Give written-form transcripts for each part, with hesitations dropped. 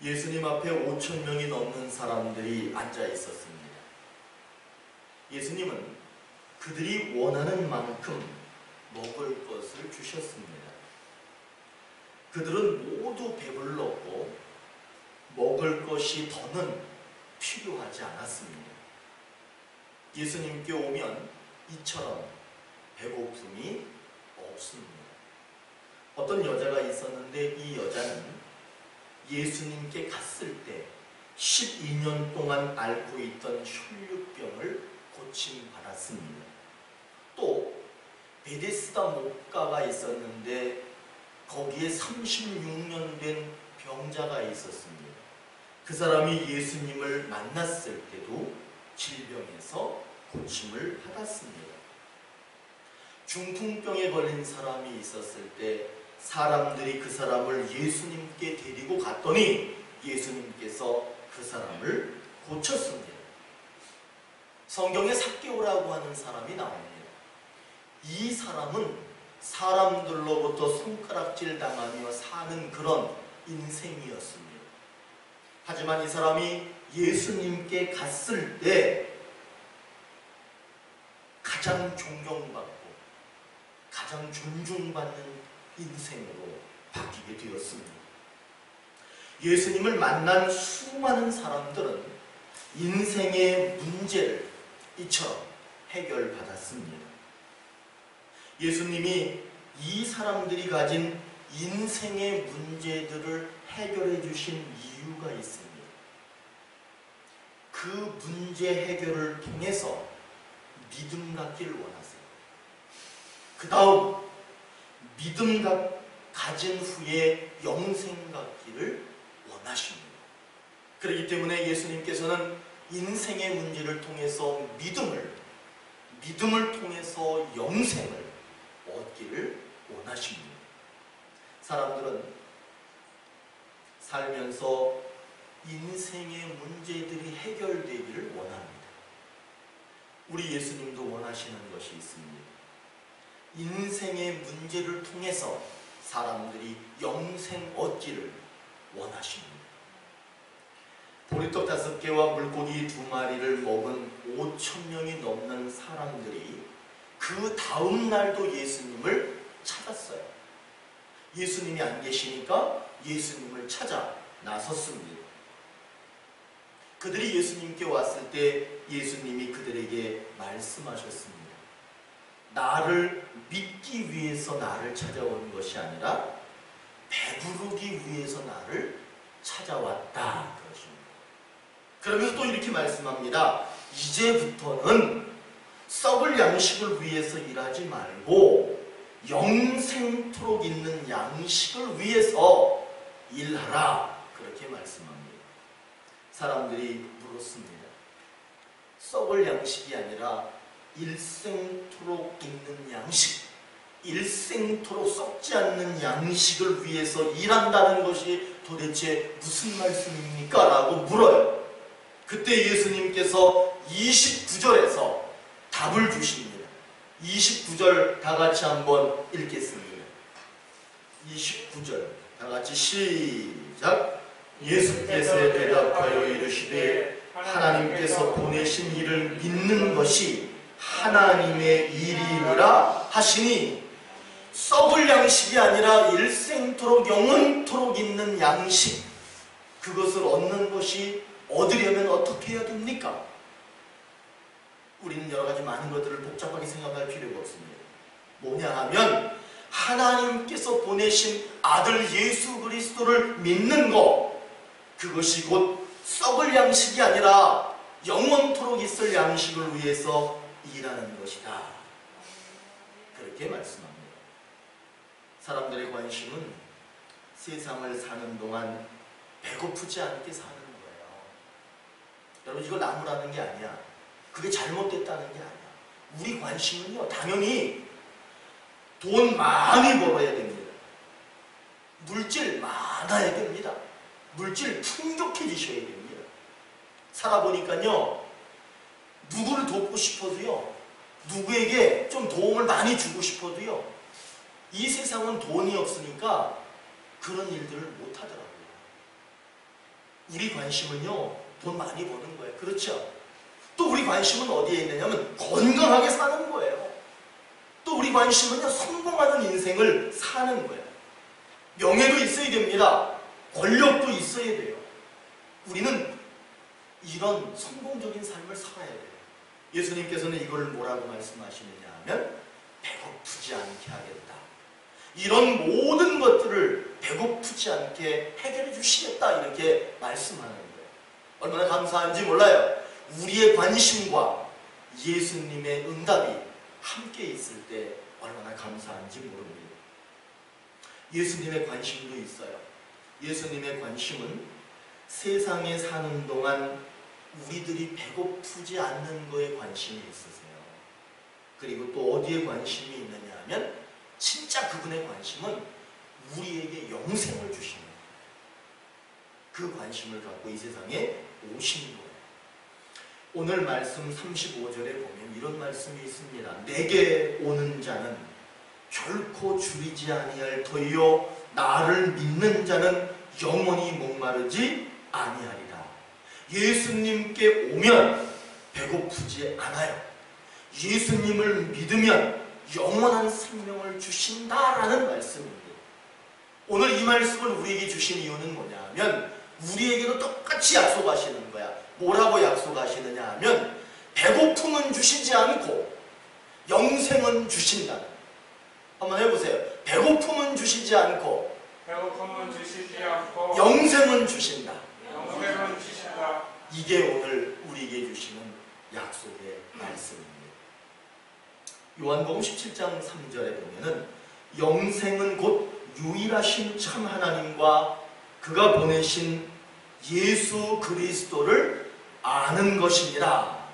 예수님 앞에 5천 명이 넘는 사람들이 앉아 있었습니다. 예수님은 그들이 원하는 만큼 먹을 것을 주셨습니다. 그들은 모두 배불렀고 먹을 것이 더는 필요하지 않았습니다. 예수님께 오면 이처럼 배고픔이 없습니다. 어떤 여자가 있었는데 이 여자는 예수님께 갔을 때 12년 동안 앓고 있던 혈류병을 고침받았습니다. 또 베데스다 목가가 있었는데 거기에 36년 된 병자가 있었습니다. 그 사람이 예수님을 만났을 때도 질병에서 고침을 받았습니다. 중풍병에 걸린 사람이 있었을 때 사람들이 그 사람을 예수님께 데리고 갔더니 예수님께서 그 사람을 고쳤습니다. 성경에 삭개오라고 하는 사람이 나옵니다. 이 사람은 사람들로부터 손가락질 당하며 사는 그런 인생이었습니다. 하지만 이 사람이 예수님께 갔을 때 가장 존경받고 가장 존중받는 인생으로 바뀌게 되었습니다. 예수님을 만난 수많은 사람들은 인생의 문제를 이처럼 해결받았습니다. 예수님이 이 사람들이 가진 인생의 문제들을 해결해 주신 이유가 있습니다. 그 문제 해결을 통해서 믿음 갖기를 원하세요. 그 다음 믿음 가진 후에 영생 갖기를 원하십니다. 그렇기 때문에 예수님께서는 인생의 문제를 통해서 믿음을 통해서 영생을 얻기를 원하십니다. 사람들은 살면서 인생의 문제들이 해결되기를 원합니다. 우리 예수님도 원하시는 것이 있습니다. 인생의 문제를 통해서 사람들이 영생 얻기를 원하십니다. 보리떡 5개와 물고기 2마리를 먹은 5천 명이 넘는 사람들이 그 다음 날도 예수님을 찾았어요. 예수님이 안 계시니까 예수님을 찾아 나섰습니다. 그들이 예수님께 왔을 때 예수님이 그들에게 말씀하셨습니다. 나를 믿기 위해서 나를 찾아온 것이 아니라 배부르기 위해서 나를 찾아왔다. 그러십니다. 그러면서 또 이렇게 말씀합니다. 이제부터는 썩을 양식을 위해서 일하지 말고 영생토록 있는 양식을 위해서 일하라. 그렇게 말씀합니다. 사람들이 물었습니다. 썩을 양식이 아니라 일생토록 있는 양식, 일생토록 썩지 않는 양식을 위해서 일한다는 것이 도대체 무슨 말씀입니까? 라고 물어요. 그때 예수님께서 29절에서 답을 주십니다. 29절 다 같이 한번 읽겠습니다. 29절 다 같이 시작. 예수께서 대답하여 이르시되 하나님께서 보내신 이를 믿는 것이 하나님의 일이니라 하시니, 썩을 양식이 아니라 일생토록 영원토록 있는 양식, 그것을 얻는 것이 얻으려면 어떻게 해야 됩니까? 우리는 여러 가지 많은 것들을 복잡하게 생각할 필요가 없습니다. 뭐냐 하면 하나님께서 보내신 아들 예수 그리스도를 믿는 것, 그것이 곧 썩을 양식이 아니라 영원토록 있을 양식을 위해서 일하는 것이다. 그렇게 말씀합니다. 사람들의 관심은 세상을 사는 동안 배고프지 않게 사는 거예요. 여러분, 이걸 나무라는 게 아니야. 그게 잘못됐다는 게 아니야. 우리 관심은요, 당연히 돈 많이 벌어야 됩니다. 물질 많아야 됩니다. 물질 풍족해지셔야 됩니다. 살아보니까요, 누구를 돕고 싶어도요, 누구에게 좀 도움을 많이 주고 싶어도요, 이 세상은 돈이 없으니까 그런 일들을 못하더라고요. 우리 관심은요, 돈 많이 버는 거예요. 그렇죠? 또 우리 관심은 어디에 있느냐면 건강하게 사는 거예요. 또 우리 관심은요, 성공하는 인생을 사는 거예요. 명예도 있어야 됩니다. 권력도 있어야 돼요. 우리는 이런 성공적인 삶을 살아야 돼요. 예수님께서는 이걸 뭐라고 말씀하시느냐 하면 배고프지 않게 하겠다. 이런 모든 것들을 배고프지 않게 해결해 주시겠다, 이렇게 말씀하는 거예요. 얼마나 감사한지 몰라요. 우리의 관심과 예수님의 응답이 함께 있을 때 얼마나 감사한지 모릅니다. 예수님의 관심도 있어요. 예수님의 관심은 세상에 사는 동안 우리들이 배고프지 않는 거에 관심이 있으세요. 그리고 또 어디에 관심이 있느냐 하면 진짜 그분의 관심은 우리에게 영생을 주시는 거예요. 그 관심을 갖고 이 세상에 오신 거예요. 오늘 말씀 35절에 보면 이런 말씀이 있습니다. 내게 오는 자는 결코 줄이지 아니할 터이요 나를 믿는 자는 영원히 목마르지 아니하리라. 예수님께 오면 배고프지 않아요. 예수님을 믿으면 영원한 생명을 주신다라는 말씀입니다. 오늘 이 말씀을 우리에게 주신 이유는 뭐냐면 우리에게도 똑같이 약속하시는 거야. 뭐라고 약속하시느냐 하면 배고픔은 주시지 않고 영생은 주신다. 한번 해보세요. 배고픔은 주시지 않고 영생은 주신다. 이게 오늘 우리에게 주시는 약속의 말씀입니다. 요한복음 17장 3절에 보면은 영생은 곧 유일하신 참 하나님과 그가 보내신 예수 그리스도를 아는 것이니라.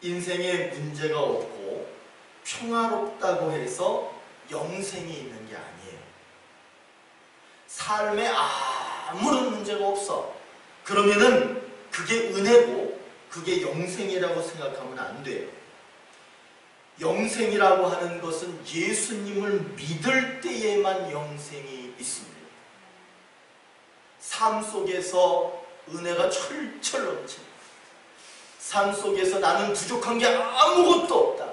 인생에 문제가 없고 평화롭다고 해서 영생이 있는 게 아니에요. 삶에 아무런 문제가 없어. 그러면은 그게 은혜고 그게 영생이라고 생각하면 안 돼요. 영생이라고 하는 것은 예수님을 믿을 때에만 영생이 있습니다. 삶 속에서 은혜가 철철 넘칩니다. 삶 속에서 나는 부족한 게 아무것도 없다.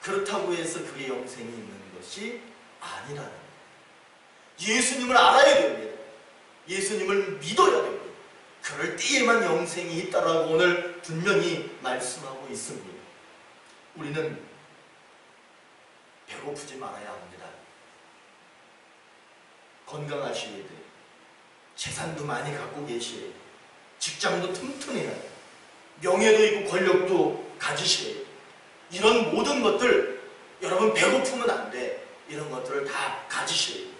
그렇다고 해서 그게 영생이 있는 것이 아니라는 거예요. 예수님을 알아야 됩니다. 예수님을 믿어야 됩니다. 그럴 때에만 영생이 있다라고 오늘 분명히 말씀하고 있습니다. 우리는 배고프지 말아야 합니다. 건강하셔야 돼요. 재산도 많이 갖고 계셔야 돼요. 직장도 튼튼해야 돼요. 명예도 있고 권력도 가지셔야 돼요. 이런 모든 것들 여러분 배고프면 안 돼. 이런 것들을 다 가지셔야 돼요.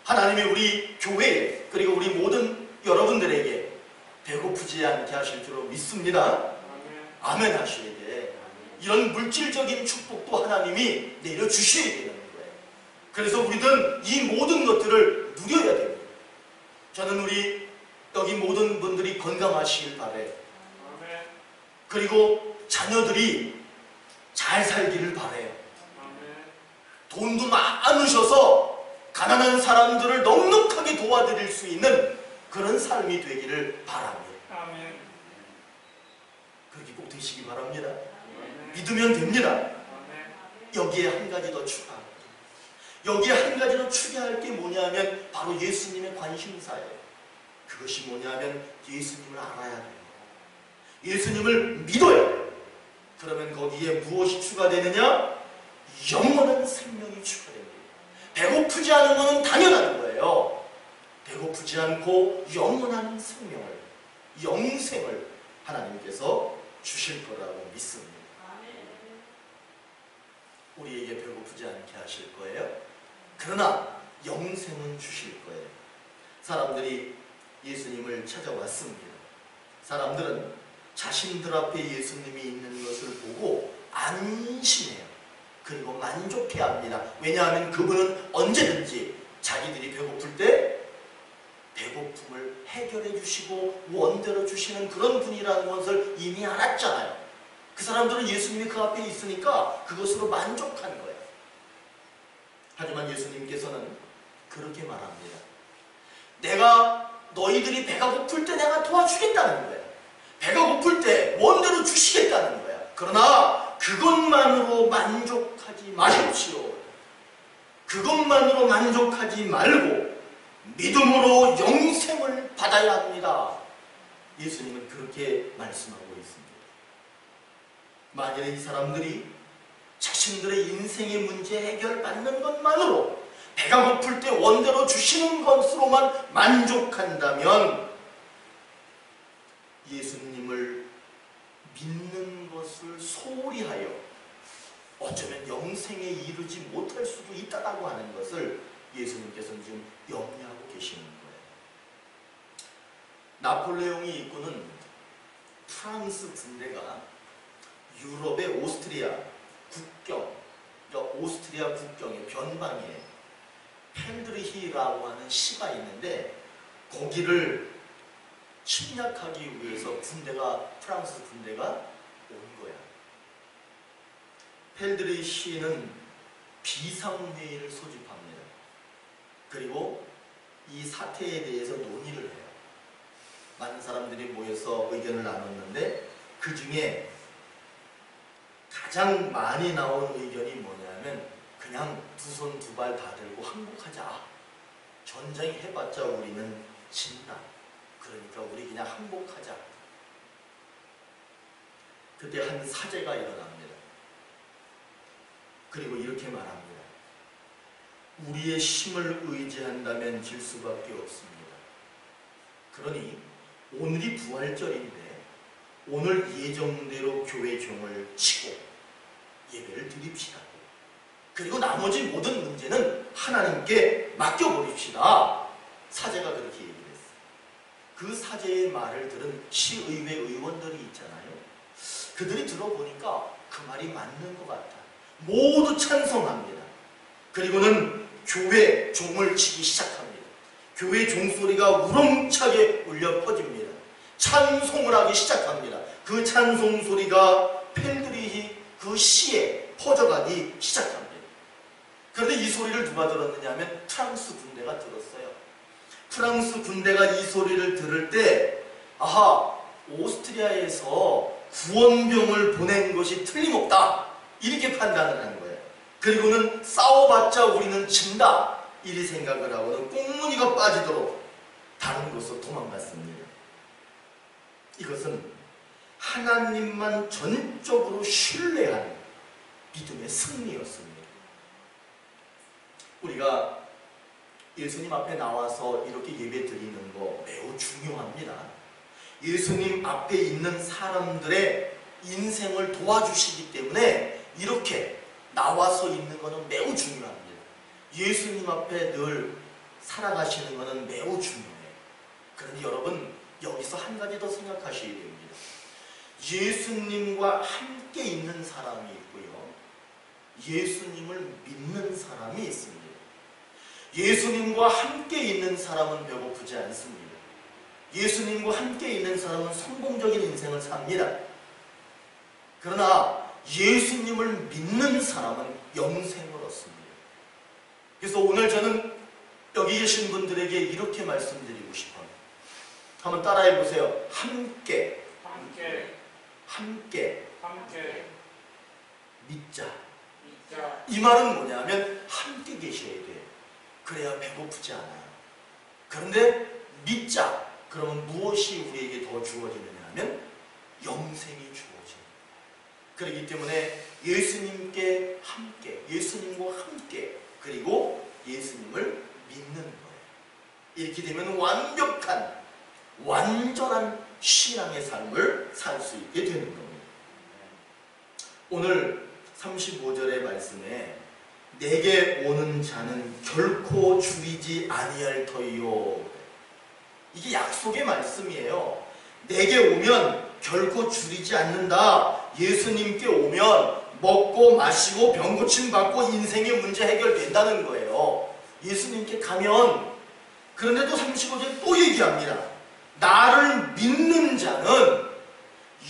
하나님이 우리 교회에 그리고 우리 모든 여러분들에게 배고프지 않게 하실 줄로 믿습니다. 아멘 하셔야 돼. 이런 물질적인 축복도 하나님이 내려주셔야 되는 거예요. 그래서 우리는 이 모든 것들을 누려야 됩니다. 저는 우리 여기 모든 분들이 건강하시길 바래요. 그리고 자녀들이 잘 살기를 바래요. 돈도 많으셔서 가난한 사람들을 넉넉하게 도와드릴 수 있는 그런 삶이 되기를 바랍니다. 그렇게 꼭 되시기 바랍니다. 믿으면 됩니다. 여기에 한 가지 더 추가합니다. 여기에 한 가지 더 추가할 게 뭐냐면 바로 예수님의 관심사예요. 그것이 뭐냐면 예수님을 알아야 돼요. 예수님을 믿어야 돼요. 그러면 거기에 무엇이 추가되느냐? 영원한 생명이 추가됩니다. 배고프지 않은 것은 당연한 거예요. 배고프지 않고 영원한 생명을, 영생을 하나님께서 주실 거라고 믿습니다. 우리에게 배고프지 않게 하실 거예요. 그러나 영생은 주실 거예요. 사람들이 예수님을 찾아왔습니다. 사람들은 자신들 앞에 예수님이 있는 것을 보고 안심해요. 그리고 만족해합니다. 왜냐하면 그분은 언제든지 자기들이 배고플 때 배고픔을 해결해 주시고 원대로 주시는 그런 분이라는 것을 이미 알았잖아요. 그 사람들은 예수님이 그 앞에 있으니까 그것으로 만족한 거예요. 하지만 예수님께서는 그렇게 말합니다. 내가 너희들이 배가 고플 때 내가 도와주겠다는 거야. 배가 고플 때 원대로 주시겠다는 거야. 그러나 그것만으로 만족하지 마십시오. 그것만으로 만족하지 말고 믿음으로 영생을 받아야 합니다. 예수님은 그렇게 말씀하고 있습니다. 만일에 이 사람들이 자신들의 인생의 문제 해결받는 것만으로 배가 고플 때 원대로 주시는 것으로만 만족한다면 예수님을 믿는 것을 소홀히 하여 어쩌면 영생에 이르지 못할 수도 있다고 하는 것을 예수님께서는 지금 염려하고 계시는 거예요. 나폴레옹이 이끄는 프랑스 군대가 유럽의 오스트리아 국경, 오스트리아 국경의 변방에 펠드리히라고 하는 시가 있는데 거기를 침략하기 위해서 프랑스 군대가 온 거야. 펠드리히는 비상회의를 소집합니다. 그리고 이 사태에 대해서 논의를 해요. 많은 사람들이 모여서 의견을 나눴는데 그 중에 가장 많이 나온 의견이 뭐냐면 그냥 두 손 두 발 다 들고 항복하자. 전쟁 해봤자 우리는 진다. 그러니까 우리 그냥 항복하자. 그때 한 사제가 일어납니다. 그리고 이렇게 말합니다. 우리의 힘을 의지한다면 질 수밖에 없습니다. 그러니 오늘이 부활절인데 오늘 예정대로 교회 종을 치고 예배를 드립시다. 그리고 나머지 모든 문제는 하나님께 맡겨버립시다. 사제가 그렇게 얘기를 했어요. 그 사제의 말을 들은 시의회 의원들이 있잖아요. 그들이 들어보니까 그 말이 맞는 것 같아. 모두 찬성합니다. 그리고는 교회 종을 치기 시작합니다. 교회 종소리가 우렁차게 울려 퍼집니다. 찬송을 하기 시작합니다. 그 찬송 소리가 펠드리히 그 시에 퍼져가기 시작합니다. 그런데 이 소리를 누가 들었느냐 하면 프랑스 군대가 들었어요. 프랑스 군대가 이 소리를 들을 때 아하, 오스트리아에서 구원병을 보낸 것이 틀림없다. 이렇게 판단을 한 거예요. 그리고는 싸워봤자 우리는 진다. 이리 생각을 하고는 꽁무니가 빠지도록 다른 곳으로 도망갔습니다. 이것은 하나님만 전적으로 신뢰한 믿음의 승리였습니다. 우리가 예수님 앞에 나와서 이렇게 예배 드리는 거 매우 중요합니다. 예수님 앞에 있는 사람들의 인생을 도와주시기 때문에 이렇게 나와서 있는 것은 매우 중요합니다. 예수님 앞에 늘 살아가시는 것은 매우 중요해요. 그런데 여러분 여기서 한 가지 더 생각하셔야 됩니다. 예수님과 함께 있는 사람이 있고요. 예수님을 믿는 사람이 있습니다. 예수님과 함께 있는 사람은 배고프지 않습니다. 예수님과 함께 있는 사람은 성공적인 인생을 삽니다. 그러나 예수님을 믿는 사람은 영생을 얻습니다. 그래서 오늘 저는 여기 계신 분들에게 이렇게 말씀드리고 싶어요. 한번 따라해 보세요. 함께 믿자. 이 말은 뭐냐면 함께 계셔야 돼요. 그래야 배고프지 않아요. 그런데 믿자. 그러면 무엇이 우리에게 더 주어지느냐 하면 영생이 주어집니다. 그렇기 때문에 예수님께 함께, 예수님과 함께, 그리고 예수님을 믿는 거예요. 이렇게 되면 완전한 신앙의 삶을 살 수 있게 되는 겁니다. 오늘 35절의 말씀에 내게 오는 자는 결코 줄이지 아니할 터이요. 이게 약속의 말씀이에요. 내게 오면 결코 줄이지 않는다. 예수님께 오면 먹고 마시고 병 고침 받고 인생의 문제 해결된다는 거예요. 예수님께 가면. 그런데 또 35절에 또 얘기합니다. 나를 믿는 자는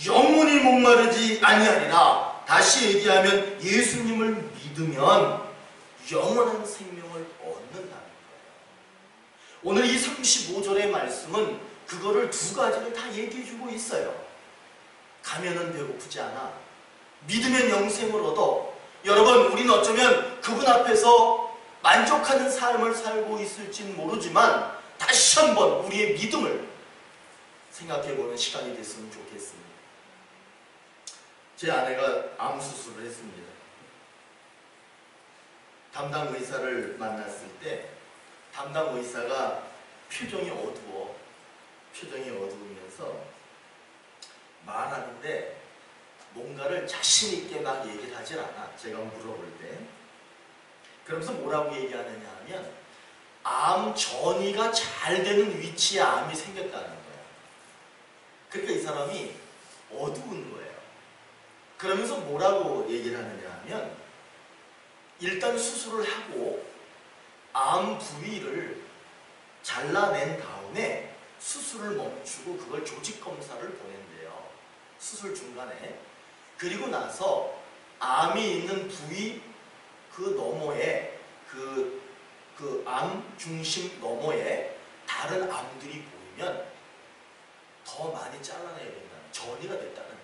영원히 목마르지 아니하리라. 다시 얘기하면 예수님을 믿으면 영원한 생명을 얻는다는 거예요. 오늘 이 35절의 말씀은 그거를 두 가지를 다 얘기해 주고 있어요. 가면은 배고프지 않아. 믿으면 영생을 얻어. 여러분, 우리는 어쩌면 그분 앞에서 만족하는 삶을 살고 있을진 모르지만 다시 한번 우리의 믿음을 생각해보는 시간이 됐으면 좋겠습니다. 제 아내가 암 수술을 했습니다. 담당 의사를 만났을 때 담당 의사가 표정이 어두우면서 말하는데 뭔가를 자신 있게 막 얘기를 하질 않아. 제가 물어볼 때. 그러면서 뭐라고 얘기하느냐 하면 암 전이가 잘 되는 위치에 암이 생겼다는 거야. 그러니까 이 사람이 어두운 거예요. 그러면서 뭐라고 얘기를 하느냐 하면 일단 수술을 하고 암 부위를 잘라낸 다음에 수술을 멈추고 그걸 조직 검사를 보낸대요. 수술 중간에. 그리고 나서 암이 있는 부위 그 너머에 그 암 중심 너머에 다른 암들이 보이면 더 많이 잘라내야 된다. 전이가 됐다는 거예요.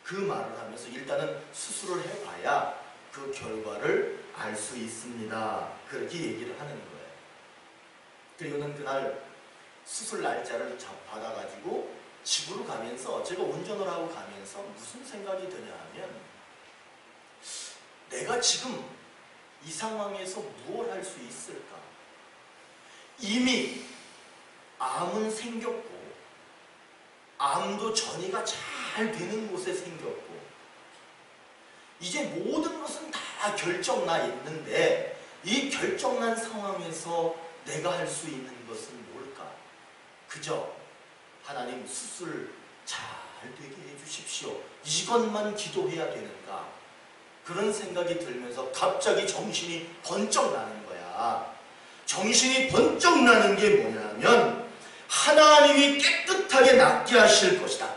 그 말을 하면서 일단은 수술을 해봐야 그 결과를 알 수 있습니다. 그렇게 얘기를 하는 거예요. 그리고는 그날 수술 날짜를 받아가지고 집으로 가면서 제가 운전을 하고 가면서 무슨 생각이 드냐 하면 내가 지금 이 상황에서 무엇을 할 수 있을까? 이미 암은 생겼고 암도 전이가 잘 되는 곳에 생겼고 이제 모든 것은 다 결정나 있는데 이 결정난 상황에서 내가 할 수 있는 것은 뭘까? 그저 하나님 수술 잘 되게 해주십시오. 이것만 기도해야 되는가? 그런 생각이 들면서 갑자기 정신이 번쩍 나는 거야. 정신이 번쩍 나는 게 뭐냐면 하나님이 깨끗하게 낫게 하실 것이다.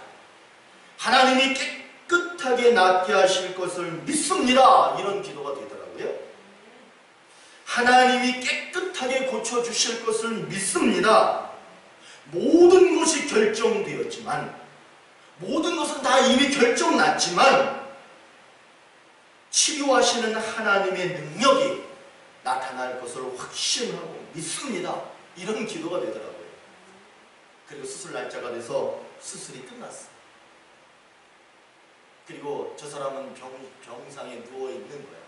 하나님이 깨끗하게 낫게 하실 것을 믿습니다. 이런 기도가 되더라고요. 하나님이 깨끗하게 고쳐주실 것을 믿습니다. 모든 것이 결정되었지만 모든 것은 다 이미 결정났지만 치료하시는 하나님의 능력이 나타날 것을 확신하고 믿습니다. 이런 기도가 되더라고요. 그리고 수술 날짜가 돼서 수술이 끝났어요. 그리고 저 사람은 병상에 누워있는 거야.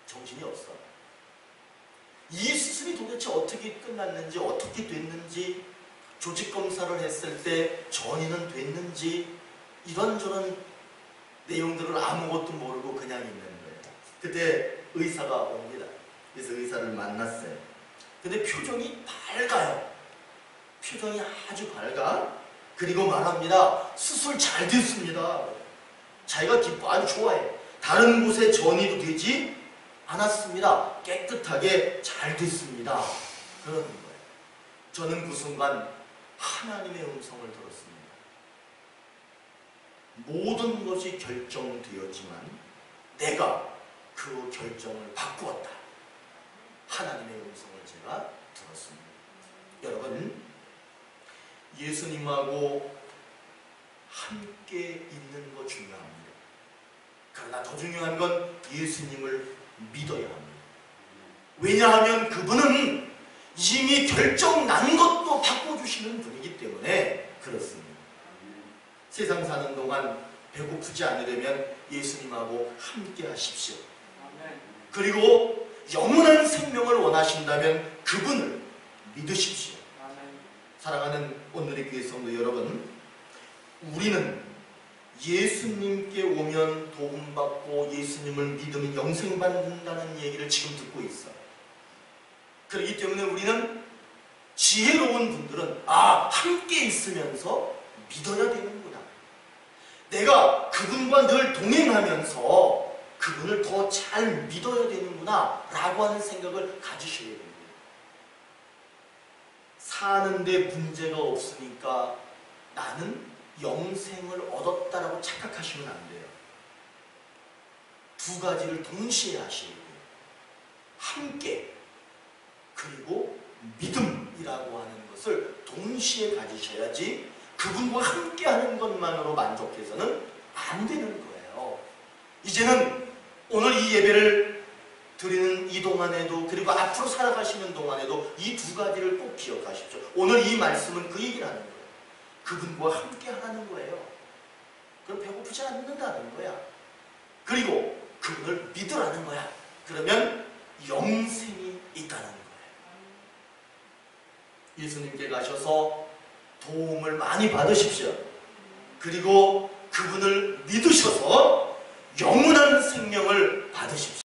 정신이 없어. 이 수술이 도대체 어떻게 끝났는지 어떻게 됐는지 조직검사를 했을 때 전이는 됐는지 이런저런 내용들을 아무것도 모르고 그냥 있는 거예요. 그때 의사가 옵니다. 그래서 의사를 만났어요. 근데 표정이 밝아요. 표정이 아주 밝아. 그리고 말합니다. 수술 잘 됐습니다. 자기가 기뻐 아주 좋아해. 다른 곳에 전이도 되지 않았습니다. 깨끗하게 잘 됐습니다. 그러는 거예요. 저는 그 순간 하나님의 음성을 들었습니다. 모든 것이 결정되었지만 내가 그 결정을 바꾸었다. 하나님의 음성을 제가 들었습니다. 여러분, 예수님하고 함께 있는 거 중요합니다. 그러나 더 중요한 건 예수님을 믿어야 합니다. 왜냐하면 그분은 이미 결정난 것도 바꿔주시는 분이기 때문에 그렇습니다. 세상 사는 동안 배고프지 않으려면 예수님하고 함께 하십시오. 그리고 영원한 생명을 원하신다면 그분을 믿으십시오. 사랑하는 오늘의 교회 성도 여러분, 우리는 예수님께 오면 도움받고 예수님을 믿으면 영생받는다는 얘기를 지금 듣고 있어요. 그렇기 때문에 우리는 지혜로운 분들은 함께 있으면서 믿어야 되는구나. 내가 그분과 늘 동행하면서 그분을 더 잘 믿어야 되는구나 라고 하는 생각을 가지셔야 됩니다. 사는데 문제가 없으니까 나는 영생을 얻었다라고 착각하시면 안 돼요. 두 가지를 동시에 하셔야 돼요. 함께 그리고 믿음이라고 하는 것을 동시에 가지셔야지 그분과 함께하는 것만으로 만족해서는 안 되는 거예요. 이제는 오늘 이 예배를 드리는 이 동안에도, 그리고 앞으로 살아가시는 동안에도 이 두 가지를 꼭 기억하십시오. 오늘 이 말씀은 그 얘기를 하는 거예요. 그분과 함께하는 거예요. 그럼 배고프지 않는다는 거야. 그리고 그분을 믿으라는 거야. 그러면 영생이 있다는 거예요. 예수님께 가셔서 도움을 많이 받으십시오. 그리고 그분을 믿으셔서 영원한 생명을 받으십시오.